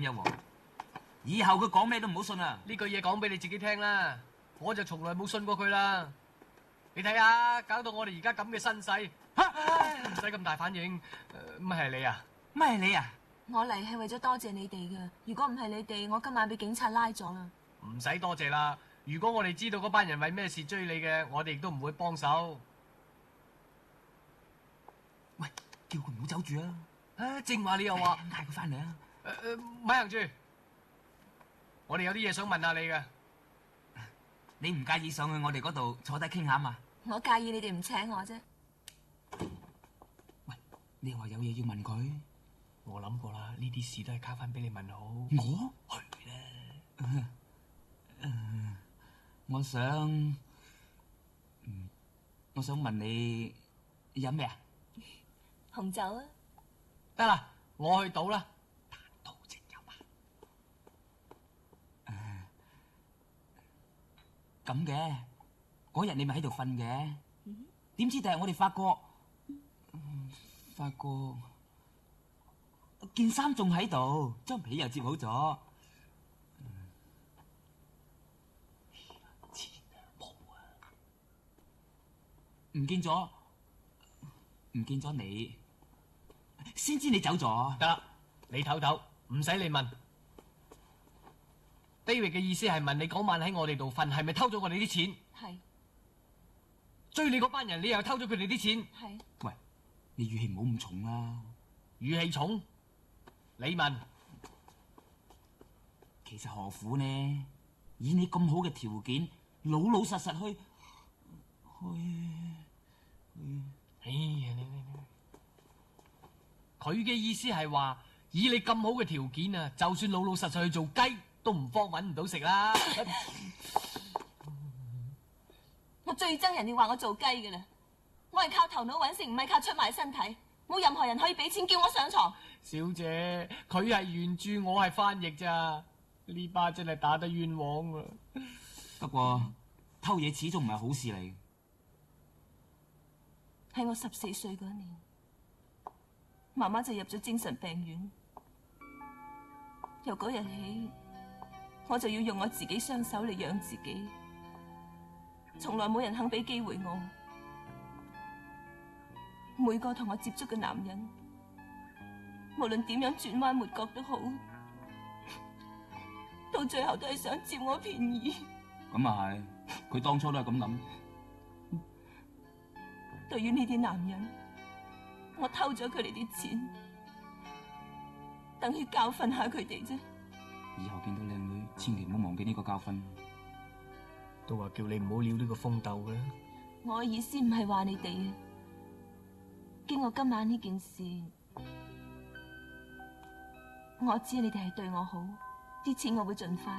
點有喎？以後佢講咩都唔好信啊！呢句嘢講俾你自己聽啦，我就從來冇信過佢啦。你睇下，搞到我哋而家咁嘅身世，唔使咁大反應。乜係你啊？乜係你啊？我嚟係為咗多謝你哋嘅，如果唔係你哋，我今晚俾警察拉咗啦。唔使多謝啦。如果我哋知道嗰班人為咩事追你嘅，我哋亦都唔會幫手。喂，叫佢唔好走住啊！正話你又話嗌佢翻嚟啊！咪行住，我哋有啲嘢想問下你嘅。你唔介意上去我哋嗰度坐低傾下嘛？我介意你哋唔請我啫。喂，你話有嘢要問佢？我諗過啦，呢啲事都係交翻俾你問好。我去啦。我想問你飲咩啊？紅酒啊！得啦，我去倒啦。單刀直入啊！咁嘅，嗰日你咪喺度瞓嘅，點知第日我哋發覺件衫仲喺度，張被又摺好咗。唔見咗你，先知你走咗。得啦，你唞唞，唔使你問。David 嘅意思係問你嗰晚喺我哋度瞓，係咪偷咗我哋啲錢？係。追你嗰班人，你又偷咗佢哋啲錢？係。喂，你語氣唔好咁重啦。語氣重？你問。其實何苦呢？以你咁好嘅條件，老老實實去。哎呀，佢嘅意思係話，以你咁好嘅條件啊，就算老老實實去做雞，都唔慌搵唔到食啦。我最憎人哋話我做雞㗎啦！我係靠頭腦搵食，唔係靠出賣身體。冇任何人可以俾錢叫我上床。小姐，佢係原著，我係翻譯咋？呢巴真係打得冤枉啊！不過偷嘢始終唔係好事嚟。喺我14歲嗰年，媽媽就入咗精神病院。由嗰日起，我就要用我自己雙手嚟養自己，從來冇人肯俾機會我。每個同我接觸嘅男人，無論點樣轉彎抹角都好，到最後都係想佔我便宜。咁啊係，佢當初都係咁諗。對於呢啲男人，我偷咗佢哋啲錢，等於教訓下佢哋啫。以後見到靚女，千祈唔好忘記呢個教訓。都話叫你唔好撩呢個風竇嘅。我嘅意思唔係話你哋啊，經過今晚呢件事，我知你哋係對我好，啲錢我會盡快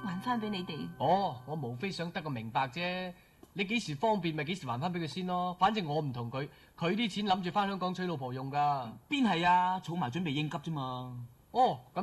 還翻俾你哋。哦，我無非想得個明白啫。你幾時方便咪幾時還翻俾佢先咯，反正我唔同佢，佢啲錢諗住翻香港娶老婆用噶。邊係啊，儲埋準備應急啫嘛。哦，咁。